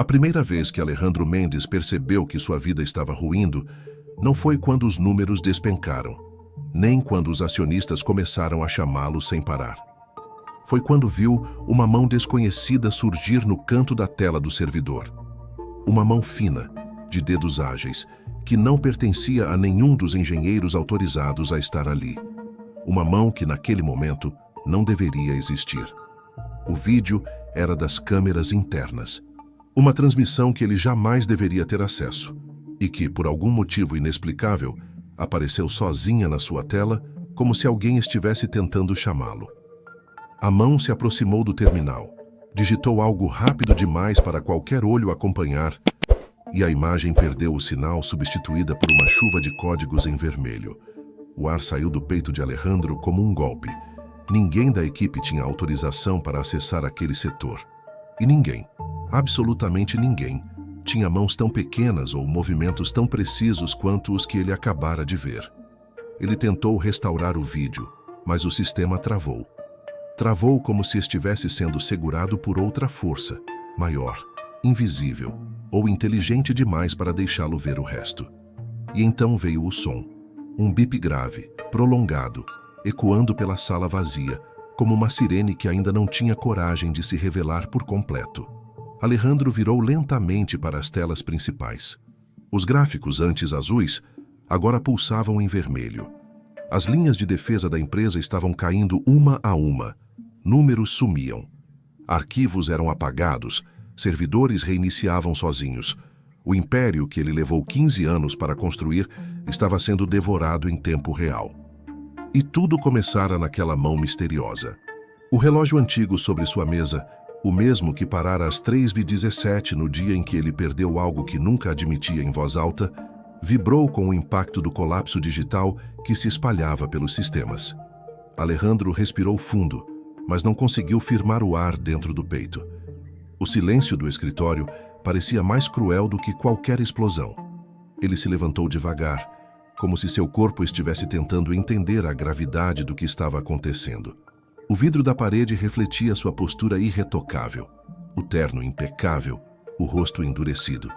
A primeira vez que Alejandro Mendes percebeu que sua vida estava ruindo não foi quando os números despencaram, nem quando os acionistas começaram a chamá-lo sem parar. Foi quando viu uma mão desconhecida surgir no canto da tela do servidor. Uma mão fina, de dedos ágeis, que não pertencia a nenhum dos engenheiros autorizados a estar ali. Uma mão que, naquele momento, não deveria existir. O vídeo era das câmeras internas. Uma transmissão que ele jamais deveria ter acesso e que, por algum motivo inexplicável, apareceu sozinha na sua tela, como se alguém estivesse tentando chamá-lo. A mão se aproximou do terminal, digitou algo rápido demais para qualquer olho acompanhar, e a imagem perdeu o sinal, substituída por uma chuva de códigos em vermelho. O ar saiu do peito de Alejandro como um golpe. Ninguém da equipe tinha autorização para acessar aquele setor. E ninguém, absolutamente ninguém, tinha mãos tão pequenas ou movimentos tão precisos quanto os que ele acabara de ver. Ele tentou restaurar o vídeo, mas o sistema travou. Travou como se estivesse sendo segurado por outra força, maior, invisível ou inteligente demais para deixá-lo ver o resto. E então veio o som, um bip grave, prolongado, ecoando pela sala vazia, como uma sirene que ainda não tinha coragem de se revelar por completo. Alejandro virou lentamente para as telas principais. Os gráficos, antes azuis, agora pulsavam em vermelho. As linhas de defesa da empresa estavam caindo uma a uma. Números sumiam. Arquivos eram apagados, servidores reiniciavam sozinhos. O império que ele levou 15 anos para construir estava sendo devorado em tempo real. E tudo começara naquela mão misteriosa. O relógio antigo sobre sua mesa, o mesmo que parara às 3h17 no dia em que ele perdeu algo que nunca admitia em voz alta, vibrou com o impacto do colapso digital que se espalhava pelos sistemas. Alejandro respirou fundo, mas não conseguiu firmar o ar dentro do peito. O silêncio do escritório parecia mais cruel do que qualquer explosão. Ele se levantou devagar, como se seu corpo estivesse tentando entender a gravidade do que estava acontecendo. O vidro da parede refletia sua postura irretocável, o terno impecável, o rosto endurecido.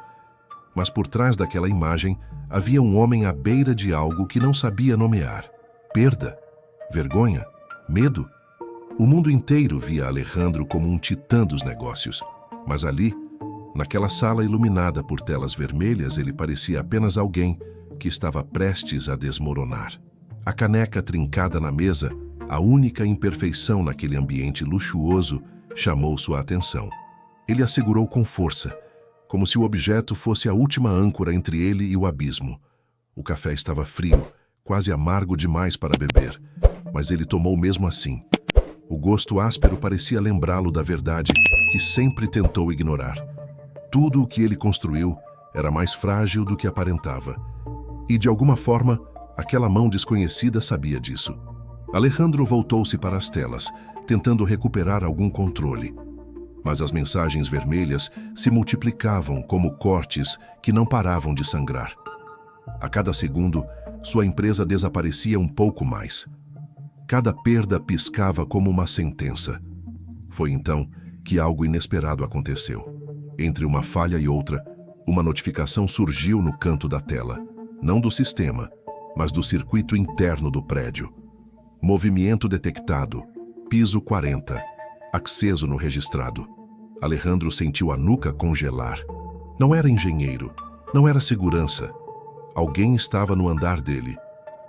Mas por trás daquela imagem havia um homem à beira de algo que não sabia nomear. Perda? Vergonha? Medo? O mundo inteiro via Alejandro como um titã dos negócios, mas ali, naquela sala iluminada por telas vermelhas, ele parecia apenas alguém que estava prestes a desmoronar. A caneca trincada na mesa, a única imperfeição naquele ambiente luxuoso, chamou sua atenção. Ele a segurou com força, como se o objeto fosse a última âncora entre ele e o abismo. O café estava frio, quase amargo demais para beber, mas ele tomou mesmo assim. O gosto áspero parecia lembrá-lo da verdade que sempre tentou ignorar. Tudo o que ele construiu era mais frágil do que aparentava. E, de alguma forma, aquela mão desconhecida sabia disso. Alejandro voltou-se para as telas, tentando recuperar algum controle. Mas as mensagens vermelhas se multiplicavam como cortes que não paravam de sangrar. A cada segundo, sua empresa desaparecia um pouco mais. Cada perda piscava como uma sentença. Foi então que algo inesperado aconteceu. Entre uma falha e outra, uma notificação surgiu no canto da tela, não do sistema, mas do circuito interno do prédio. Movimento detectado, piso 40, acceso no registrado. Alejandro sentiu a nuca congelar. Não era engenheiro, não era segurança. Alguém estava no andar dele.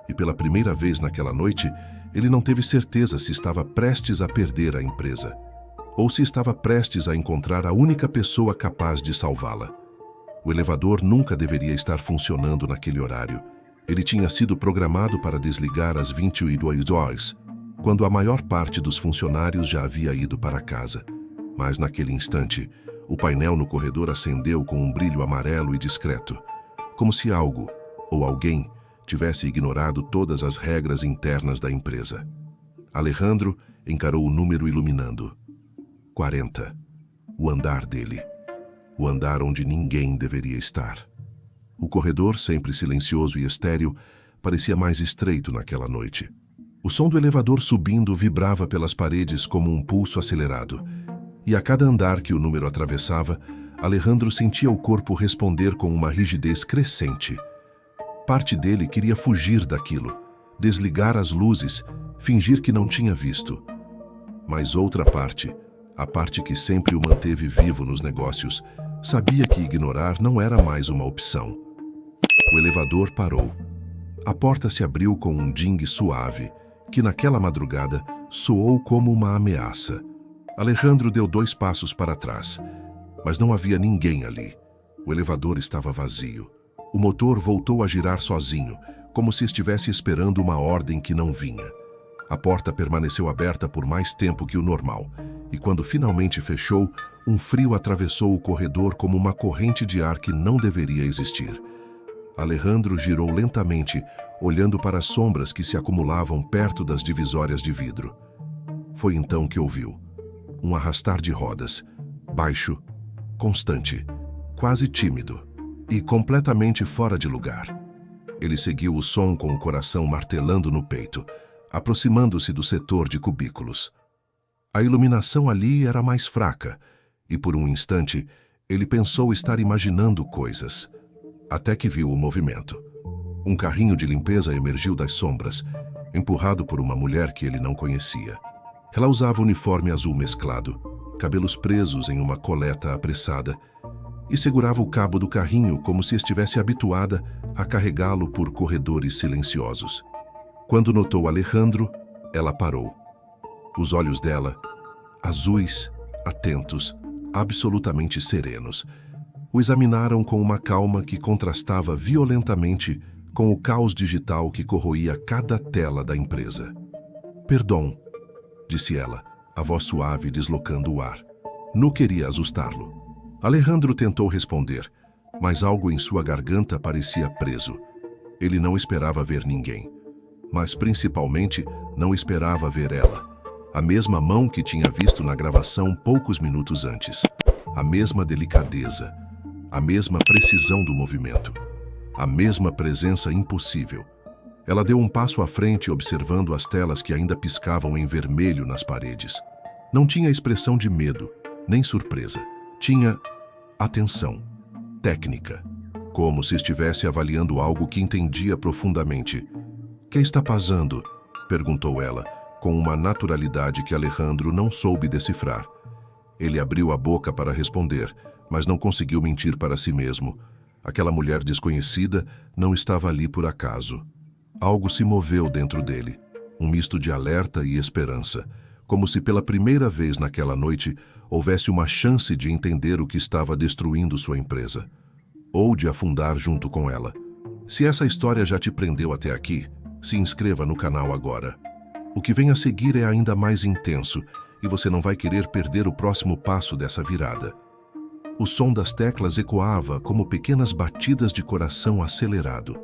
E pela primeira vez naquela noite, ele não teve certeza se estava prestes a perder a empresa, ou se estava prestes a encontrar a única pessoa capaz de salvá-la. O elevador nunca deveria estar funcionando naquele horário. Ele tinha sido programado para desligar às 22h, quando a maior parte dos funcionários já havia ido para casa. Mas naquele instante, o painel no corredor acendeu com um brilho amarelo e discreto, como se algo, ou alguém, tivesse ignorado todas as regras internas da empresa. Alejandro encarou o número iluminando. 40. O andar dele. O andar onde ninguém deveria estar. O corredor, sempre silencioso e estéril, parecia mais estreito naquela noite. O som do elevador subindo vibrava pelas paredes como um pulso acelerado. E a cada andar que o número atravessava, Alejandro sentia o corpo responder com uma rigidez crescente. Parte dele queria fugir daquilo, desligar as luzes, fingir que não tinha visto. Mas outra parte, a parte que sempre o manteve vivo nos negócios, sabia que ignorar não era mais uma opção. O elevador parou. A porta se abriu com um dingue suave, que naquela madrugada soou como uma ameaça. Alejandro deu 2 passos para trás, mas não havia ninguém ali. O elevador estava vazio. O motor voltou a girar sozinho, como se estivesse esperando uma ordem que não vinha. A porta permaneceu aberta por mais tempo que o normal, e quando finalmente fechou, um frio atravessou o corredor como uma corrente de ar que não deveria existir. Alejandro girou lentamente, olhando para as sombras que se acumulavam perto das divisórias de vidro. Foi então que ouviu um arrastar de rodas, baixo, constante, quase tímido e completamente fora de lugar. Ele seguiu o som com o coração martelando no peito, aproximando-se do setor de cubículos. A iluminação ali era mais fraca, e por um instante ele pensou estar imaginando coisas, até que viu o movimento. Um carrinho de limpeza emergiu das sombras, empurrado por uma mulher que ele não conhecia. Ela usava uniforme azul mesclado, cabelos presos em uma coleta apressada, e segurava o cabo do carrinho como se estivesse habituada a carregá-lo por corredores silenciosos. Quando notou Alejandro, ela parou. Os olhos dela, azuis, atentos, absolutamente serenos, o examinaram com uma calma que contrastava violentamente com o caos digital que corroía cada tela da empresa. "Perdão", disse ela, a voz suave deslocando o ar. "Não queria assustá-lo." Alejandro tentou responder, mas algo em sua garganta parecia preso. Ele não esperava ver ninguém, mas principalmente não esperava ver ela. A mesma mão que tinha visto na gravação poucos minutos antes. A mesma delicadeza, a mesma precisão do movimento, a mesma presença impossível. Ela deu um passo à frente observando as telas que ainda piscavam em vermelho nas paredes. Não tinha expressão de medo, nem surpresa. Tinha atenção, técnica, como se estivesse avaliando algo que entendia profundamente. "Que está passando?", perguntou ela, com uma naturalidade que Alejandro não soube decifrar. Ele abriu a boca para responder, mas não conseguiu mentir para si mesmo. Aquela mulher desconhecida não estava ali por acaso. Algo se moveu dentro dele, um misto de alerta e esperança, como se pela primeira vez naquela noite houvesse uma chance de entender o que estava destruindo sua empresa, ou de afundar junto com ela. Se essa história já te prendeu até aqui, se inscreva no canal agora. O que vem a seguir é ainda mais intenso e você não vai querer perder o próximo passo dessa virada. O som das teclas ecoava como pequenas batidas de coração acelerado.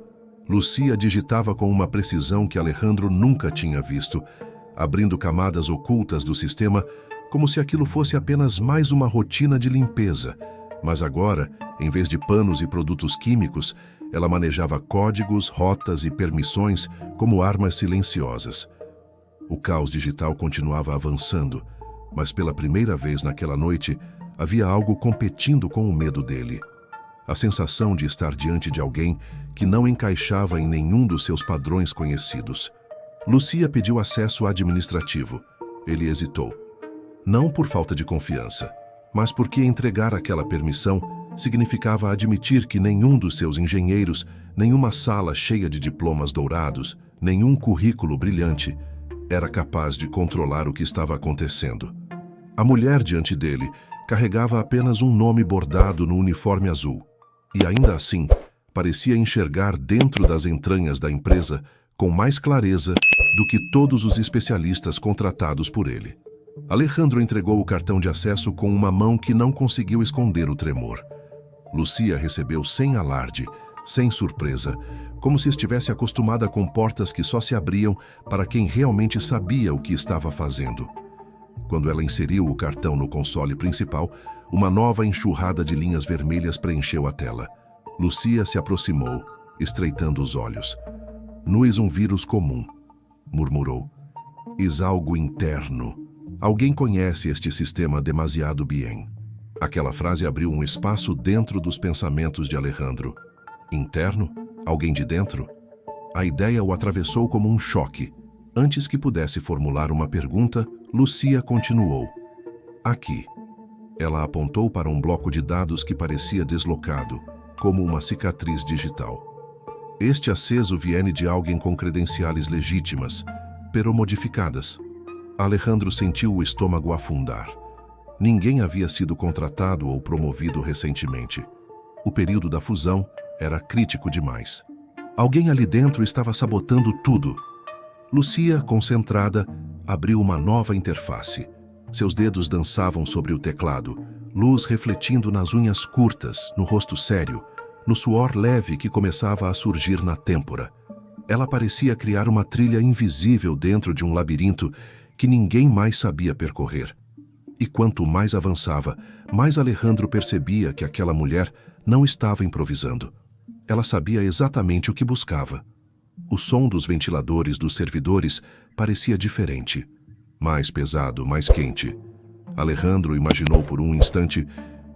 Lucia digitava com uma precisão que Alejandro nunca tinha visto, abrindo camadas ocultas do sistema como se aquilo fosse apenas mais uma rotina de limpeza. Mas agora, em vez de panos e produtos químicos, ela manejava códigos, rotas e permissões como armas silenciosas. O caos digital continuava avançando, mas pela primeira vez naquela noite, havia algo competindo com o medo dele. A sensação de estar diante de alguém que não encaixava em nenhum dos seus padrões conhecidos. Lucia pediu acesso administrativo. Ele hesitou. Não por falta de confiança, mas porque entregar aquela permissão significava admitir que nenhum dos seus engenheiros, nenhuma sala cheia de diplomas dourados, nenhum currículo brilhante, era capaz de controlar o que estava acontecendo. A mulher diante dele carregava apenas um nome bordado no uniforme azul, e ainda assim parecia enxergar dentro das entranhas da empresa com mais clareza do que todos os especialistas contratados por ele. Alejandro entregou o cartão de acesso com uma mão que não conseguiu esconder o tremor. Lucia recebeu sem alarde, sem surpresa, como se estivesse acostumada com portas que só se abriam para quem realmente sabia o que estava fazendo. Quando ela inseriu o cartão no console principal, uma nova enxurrada de linhas vermelhas preencheu a tela. Lucia se aproximou, estreitando os olhos. "Nuis um vírus comum", murmurou. "Is algo interno. Alguém conhece este sistema demasiado bem." Aquela frase abriu um espaço dentro dos pensamentos de Alejandro. Interno? Alguém de dentro? A ideia o atravessou como um choque. Antes que pudesse formular uma pergunta, Lucia continuou. Aqui. Ela apontou para um bloco de dados que parecia deslocado, como uma cicatriz digital. Este aceso viene de alguém com credenciais legítimas, pero modificadas. Alejandro sentiu o estômago afundar. Ninguém havia sido contratado ou promovido recentemente. O período da fusão era crítico demais. Alguém ali dentro estava sabotando tudo. Lucia, concentrada, abriu uma nova interface. Seus dedos dançavam sobre o teclado, luz refletindo nas unhas curtas, no rosto sério, no suor leve que começava a surgir na têmpora. Ela parecia criar uma trilha invisível dentro de um labirinto que ninguém mais sabia percorrer. E quanto mais avançava, mais Alejandro percebia que aquela mulher não estava improvisando. Ela sabia exatamente o que buscava. O som dos ventiladores dos servidores parecia diferente. Mais pesado, mais quente. Alejandro imaginou por um instante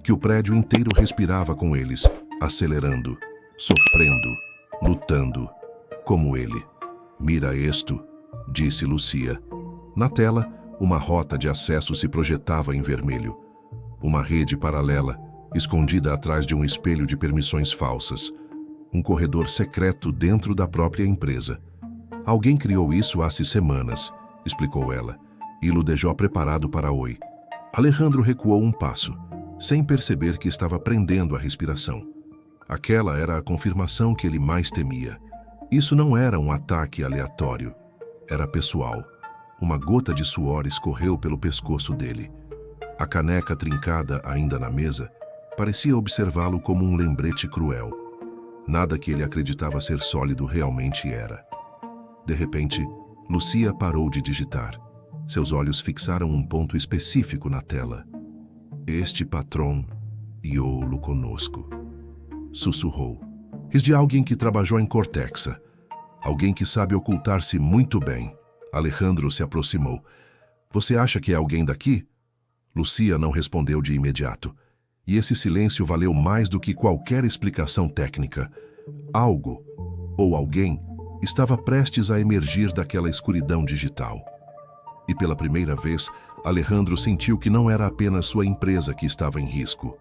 que o prédio inteiro respirava com eles, acelerando, sofrendo, lutando, como ele. Mira esto, disse Lucia. Na tela, uma rota de acesso se projetava em vermelho. Uma rede paralela, escondida atrás de um espelho de permissões falsas. Um corredor secreto dentro da própria empresa. Alguém criou isso há semanas, explicou ela, e o deixou preparado para Oi. Alejandro recuou um passo, sem perceber que estava prendendo a respiração. Aquela era a confirmação que ele mais temia. Isso não era um ataque aleatório, era pessoal. Uma gota de suor escorreu pelo pescoço dele. A caneca trincada ainda na mesa parecia observá-lo como um lembrete cruel. Nada que ele acreditava ser sólido realmente era. De repente, Lucia parou de digitar. Seus olhos fixaram um ponto específico na tela. Este patrão, eu-lo conosco. Sussurrou. És de alguém que trabalhou em Cortexa. Alguém que sabe ocultar-se muito bem. Alejandro se aproximou. Você acha que é alguém daqui? Lucia não respondeu de imediato. E esse silêncio valeu mais do que qualquer explicação técnica. Algo, ou alguém, estava prestes a emergir daquela escuridão digital. E pela primeira vez, Alejandro sentiu que não era apenas sua empresa que estava em risco.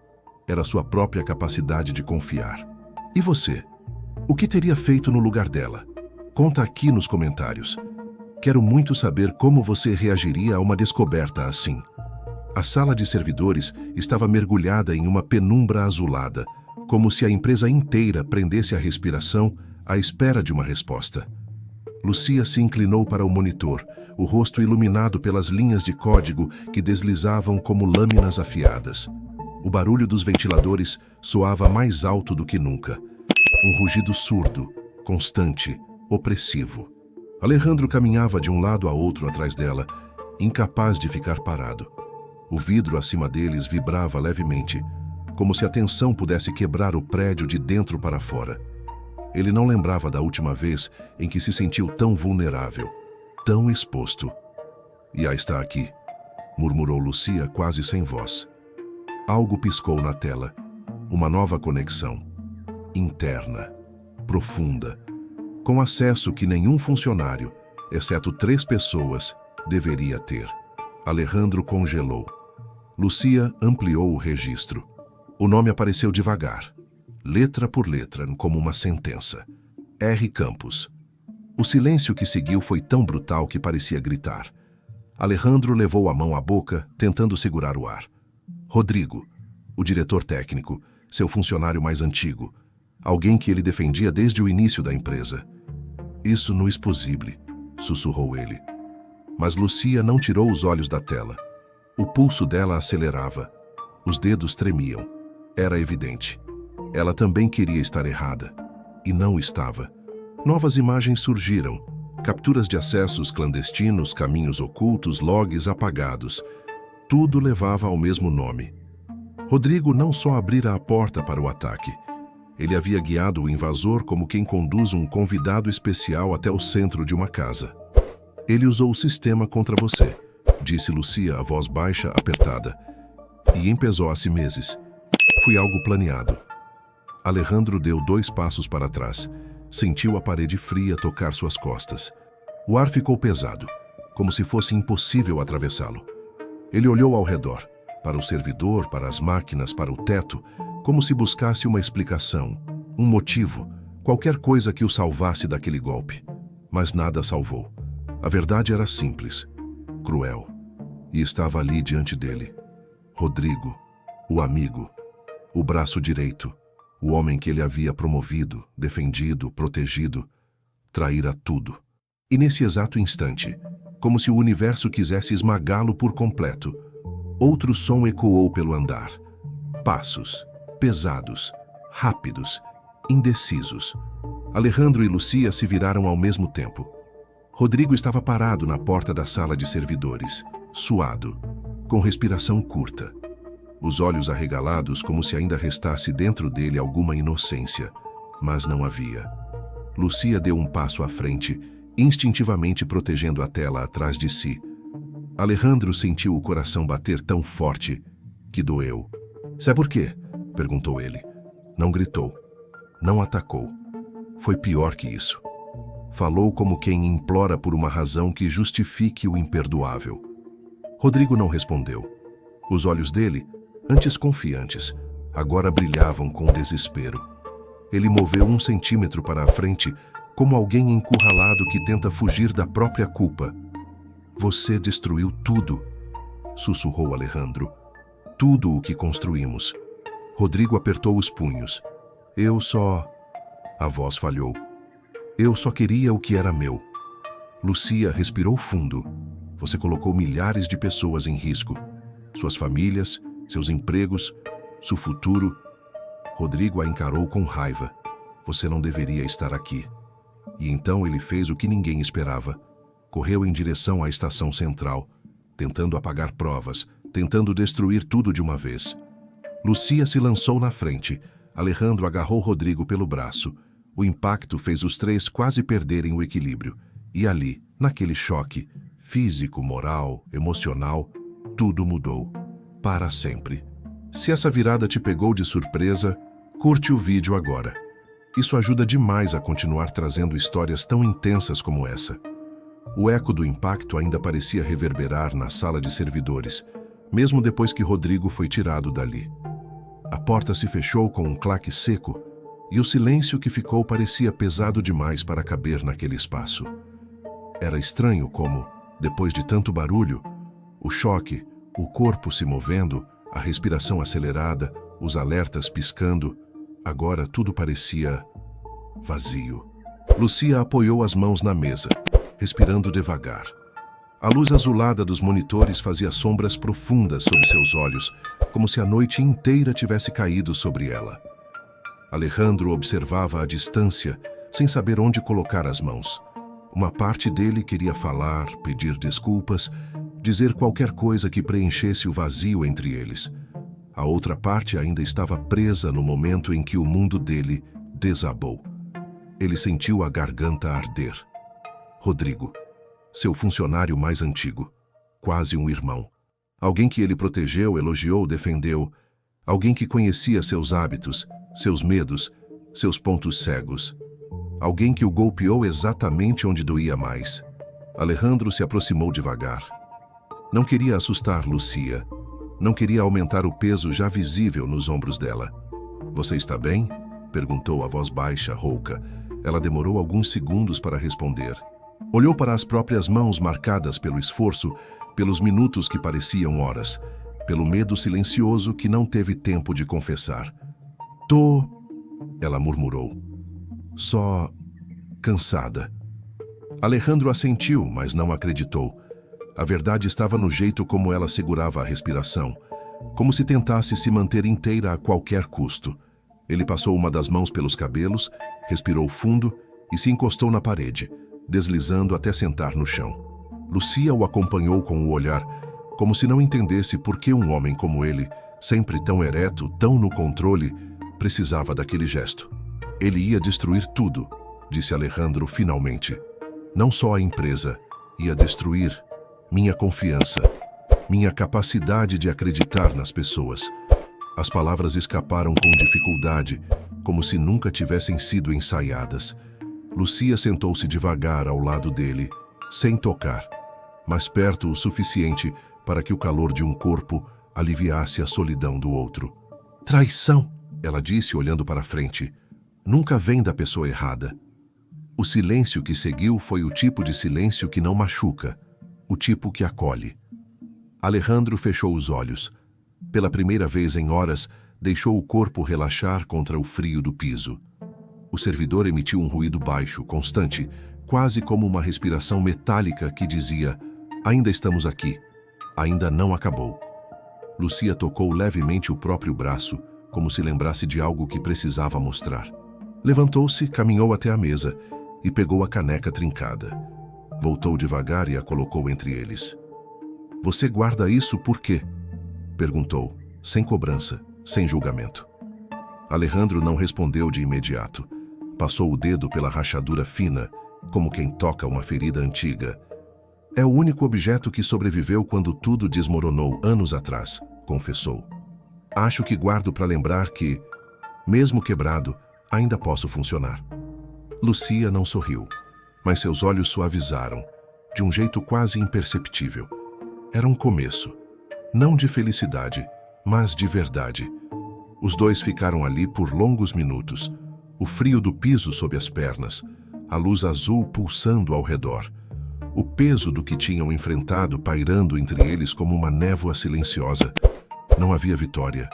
Era sua própria capacidade de confiar. E você? O que teria feito no lugar dela? Conta aqui nos comentários. Quero muito saber como você reagiria a uma descoberta assim. A sala de servidores estava mergulhada em uma penumbra azulada, como se a empresa inteira prendesse a respiração à espera de uma resposta. Lucia se inclinou para o monitor, o rosto iluminado pelas linhas de código que deslizavam como lâminas afiadas. O barulho dos ventiladores soava mais alto do que nunca. Um rugido surdo, constante, opressivo. Alejandro caminhava de um lado a outro atrás dela, incapaz de ficar parado. O vidro acima deles vibrava levemente, como se a tensão pudesse quebrar o prédio de dentro para fora. Ele não lembrava da última vez em que se sentiu tão vulnerável, tão exposto. E aí está aqui, murmurou Lucia quase sem voz. Algo piscou na tela. Uma nova conexão. Interna, profunda, com acesso que nenhum funcionário, exceto 3 pessoas, deveria ter. Alejandro congelou. Lucia ampliou o registro. O nome apareceu devagar, letra por letra, como uma sentença. R. Campos. O silêncio que seguiu foi tão brutal que parecia gritar. Alejandro levou a mão à boca, tentando segurar o ar. Rodrigo, o diretor técnico, seu funcionário mais antigo, alguém que ele defendia desde o início da empresa. Isso não é possível, sussurrou ele. Mas Lucia não tirou os olhos da tela. O pulso dela acelerava. Os dedos tremiam. Era evidente. Ela também queria estar errada. E não estava. Novas imagens surgiram. Capturas de acessos clandestinos, caminhos ocultos, logs apagados. Tudo levava ao mesmo nome. Rodrigo não só abrira a porta para o ataque. Ele havia guiado o invasor como quem conduz um convidado especial até o centro de uma casa. Ele usou o sistema contra você, disse Lucia, a voz baixa, apertada. e empesou a si meses. Foi algo planeado. Alejandro deu 2 passos para trás. Sentiu a parede fria tocar suas costas. O ar ficou pesado, como se fosse impossível atravessá-lo. Ele olhou ao redor, para o servidor, para as máquinas, para o teto, como se buscasse uma explicação, um motivo, qualquer coisa que o salvasse daquele golpe. Mas nada salvou. A verdade era simples, cruel, e estava ali diante dele. Rodrigo, o amigo, o braço direito, o homem que ele havia promovido, defendido, protegido, traíra tudo. E nesse exato instante, como se o universo quisesse esmagá-lo por completo, outro som ecoou pelo andar. Passos, pesados, rápidos, indecisos. Alejandro e Lucia se viraram ao mesmo tempo. Rodrigo estava parado na porta da sala de servidores, suado, com respiração curta. Os olhos arregalados como se ainda restasse dentro dele alguma inocência, mas não havia. Lucia deu um passo à frente, instintivamente protegendo a tela atrás de si. Alejandro sentiu o coração bater tão forte que doeu. "Sabe por quê?", perguntou ele. Não gritou, não atacou. Foi pior que isso. Falou como quem implora por uma razão que justifique o imperdoável. Rodrigo não respondeu. Os olhos dele, antes confiantes, agora brilhavam com desespero. Ele moveu 1 centímetro para a frente, como alguém encurralado que tenta fugir da própria culpa. "Você destruiu tudo", sussurrou Alejandro. "Tudo o que construímos." Rodrigo apertou os punhos. "Eu só..." A voz falhou. "Eu só queria o que era meu." Lucia respirou fundo. "Você colocou milhares de pessoas em risco. Suas famílias, seus empregos, seu futuro." Rodrigo a encarou com raiva. "Você não deveria estar aqui." E então ele fez o que ninguém esperava. Correu em direção à estação central, tentando apagar provas, tentando destruir tudo de uma vez. Lucia se lançou na frente. Alejandro agarrou Rodrigo pelo braço. O impacto fez os 3 quase perderem o equilíbrio. E ali, naquele choque, físico, moral, emocional, tudo mudou. Para sempre. Se essa virada te pegou de surpresa, curte o vídeo agora. Isso ajuda demais a continuar trazendo histórias tão intensas como essa. O eco do impacto ainda parecia reverberar na sala de servidores, mesmo depois que Rodrigo foi tirado dali. A porta se fechou com um claque seco, e o silêncio que ficou parecia pesado demais para caber naquele espaço. Era estranho como, depois de tanto barulho, o choque, o corpo se movendo, a respiração acelerada, os alertas piscando, agora tudo parecia vazio. Lucia apoiou as mãos na mesa, respirando devagar. A luz azulada dos monitores fazia sombras profundas sob seus olhos, como se a noite inteira tivesse caído sobre ela. Alejandro observava à distância, sem saber onde colocar as mãos. Uma parte dele queria falar, pedir desculpas, dizer qualquer coisa que preenchesse o vazio entre eles. A outra parte ainda estava presa no momento em que o mundo dele desabou. Ele sentiu a garganta arder. Rodrigo, seu funcionário mais antigo, quase um irmão. Alguém que ele protegeu, elogiou, defendeu. Alguém que conhecia seus hábitos, seus medos, seus pontos cegos. Alguém que o golpeou exatamente onde doía mais. Alejandro se aproximou devagar. Não queria assustar Lucia. Não queria aumentar o peso já visível nos ombros dela. "Você está bem?", perguntou a voz baixa, rouca. Ela demorou alguns segundos para responder. Olhou para as próprias mãos marcadas pelo esforço, pelos minutos que pareciam horas, pelo medo silencioso que não teve tempo de confessar. "Tô..." ela murmurou. "Só... cansada." Alejandro assentiu, mas não acreditou. A verdade estava no jeito como ela segurava a respiração, como se tentasse se manter inteira a qualquer custo. Ele passou uma das mãos pelos cabelos, respirou fundo e se encostou na parede, deslizando até sentar no chão. Lucia o acompanhou com o olhar, como se não entendesse por que um homem como ele, sempre tão ereto, tão no controle, precisava daquele gesto. "Ele ia destruir tudo", disse Alejandro finalmente. "Não só a empresa, ia destruir minha confiança." minha capacidade de acreditar nas pessoas. As palavras escaparam com dificuldade, como se nunca tivessem sido ensaiadas. Lucia sentou-se devagar ao lado dele, sem tocar, mas perto o suficiente para que o calor de um corpo aliviasse a solidão do outro. Traição, ela disse olhando para frente. Nunca vem da pessoa errada. O silêncio que seguiu foi o tipo de silêncio que não machuca, o tipo que acolhe. Alejandro fechou os olhos. Pela primeira vez em horas, deixou o corpo relaxar contra o frio do piso. O servidor emitiu um ruído baixo, constante, quase como uma respiração metálica que dizia: ainda estamos aqui, ainda não acabou. Lucia tocou levemente o próprio braço, como se lembrasse de algo que precisava mostrar. Levantou-se, caminhou até a mesa e pegou a caneca trincada. Voltou devagar e a colocou entre eles. Você guarda isso por quê? Perguntou, sem cobrança, sem julgamento. Alejandro não respondeu de imediato. Passou o dedo pela rachadura fina, como quem toca uma ferida antiga. É o único objeto que sobreviveu quando tudo desmoronou anos atrás, confessou. Acho que guardo para lembrar que, mesmo quebrado, ainda posso funcionar. Lucia não sorriu, mas seus olhos suavizaram, de um jeito quase imperceptível. Era um começo, não de felicidade, mas de verdade. Os dois ficaram ali por longos minutos, o frio do piso sob as pernas, a luz azul pulsando ao redor, o peso do que tinham enfrentado pairando entre eles como uma névoa silenciosa. Não havia vitória,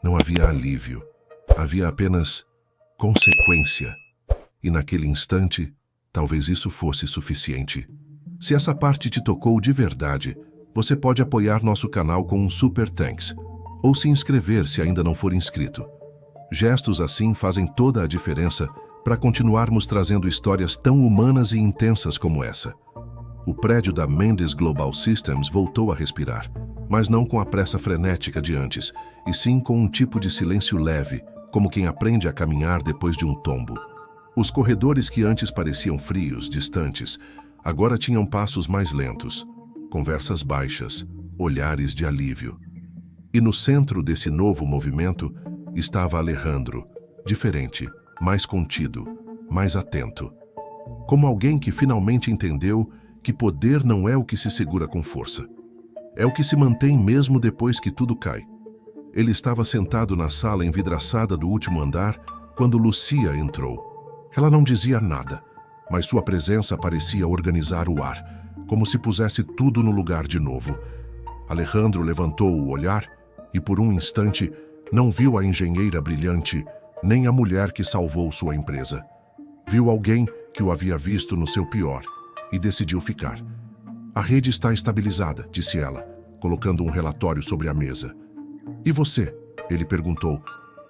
não havia alívio, havia apenas consequência. E naquele instante, talvez isso fosse suficiente. Se essa parte te tocou de verdade, você pode apoiar nosso canal com um Super Thanks, ou se inscrever se ainda não for inscrito. Gestos assim fazem toda a diferença para continuarmos trazendo histórias tão humanas e intensas como essa. O prédio da Mendes Global Systems voltou a respirar, mas não com a pressa frenética de antes, e sim com um tipo de silêncio leve, como quem aprende a caminhar depois de um tombo. Os corredores que antes pareciam frios, distantes, agora tinham passos mais lentos, conversas baixas, olhares de alívio. E no centro desse novo movimento estava Alejandro, diferente, mais contido, mais atento. Como alguém que finalmente entendeu que poder não é o que se segura com força. É o que se mantém mesmo depois que tudo cai. Ele estava sentado na sala envidraçada do último andar quando Lucia entrou. Ela não dizia nada, mas sua presença parecia organizar o ar, como se pusesse tudo no lugar de novo. Alejandro levantou o olhar e, por um instante, não viu a engenheira brilhante, nem a mulher que salvou sua empresa. Viu alguém que o havia visto no seu pior e decidiu ficar. A rede está estabilizada, disse ela, colocando um relatório sobre a mesa. E você? Ele perguntou,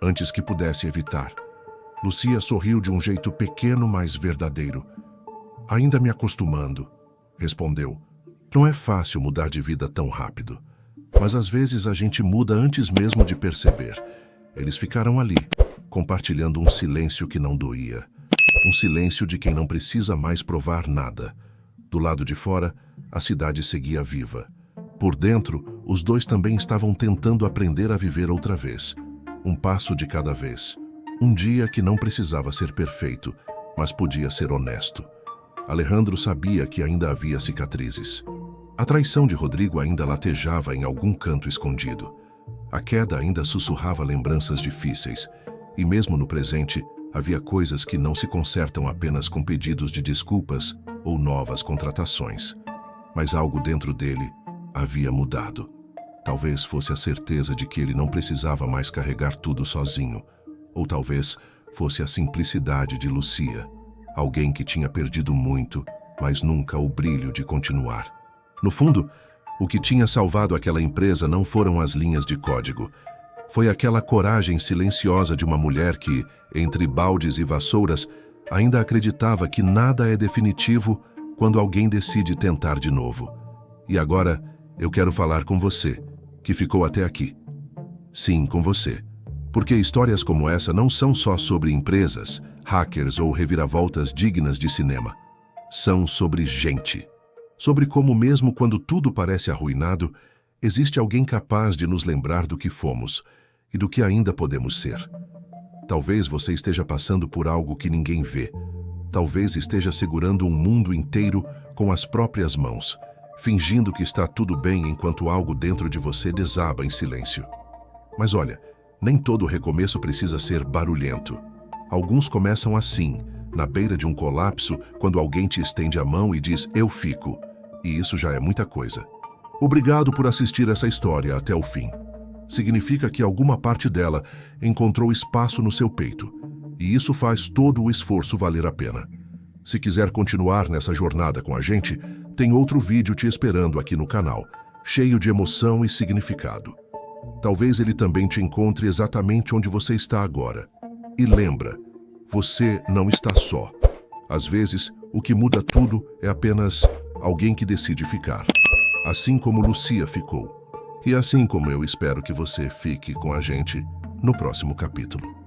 antes que pudesse evitar. Lucia sorriu de um jeito pequeno, mas verdadeiro. Ainda me acostumando, respondeu. Não é fácil mudar de vida tão rápido. Mas às vezes a gente muda antes mesmo de perceber. Eles ficaram ali, compartilhando um silêncio que não doía. Um silêncio de quem não precisa mais provar nada. Do lado de fora, a cidade seguia viva. Por dentro, os dois também estavam tentando aprender a viver outra vez. Um passo de cada vez. Um dia que não precisava ser perfeito, mas podia ser honesto. Alejandro sabia que ainda havia cicatrizes. A traição de Rodrigo ainda latejava em algum canto escondido. A queda ainda sussurrava lembranças difíceis. E mesmo no presente, havia coisas que não se consertam apenas com pedidos de desculpas ou novas contratações. Mas algo dentro dele havia mudado. Talvez fosse a certeza de que ele não precisava mais carregar tudo sozinho. Ou talvez fosse a simplicidade de Lucia, alguém que tinha perdido muito, mas nunca o brilho de continuar. No fundo, o que tinha salvado aquela empresa não foram as linhas de código. Foi aquela coragem silenciosa de uma mulher que, entre baldes e vassouras, ainda acreditava que nada é definitivo quando alguém decide tentar de novo. E agora, eu quero falar com você, que ficou até aqui. Sim, com você. Porque histórias como essa não são só sobre empresas, hackers ou reviravoltas dignas de cinema. São sobre gente. Sobre como mesmo quando tudo parece arruinado, Existe alguém capaz de nos lembrar do que fomos e do que ainda podemos ser. Talvez você esteja passando por algo que ninguém vê. Talvez esteja segurando um mundo inteiro com as próprias mãos, fingindo que está tudo bem enquanto algo dentro de você desaba em silêncio. Mas olha, nem todo recomeço precisa ser barulhento. Alguns começam assim, na beira de um colapso, quando alguém te estende a mão e diz "eu fico", e isso já é muita coisa. Obrigado por assistir essa história até o fim. Significa que alguma parte dela encontrou espaço no seu peito, e isso faz todo o esforço valer a pena. Se quiser continuar nessa jornada com a gente, tem outro vídeo te esperando aqui no canal, cheio de emoção e significado. Talvez ele também te encontre exatamente onde você está agora. E lembra, você não está só. Às vezes, o que muda tudo é apenas alguém que decide ficar. Assim como Lucia ficou. E assim como eu espero que você fique com a gente no próximo capítulo.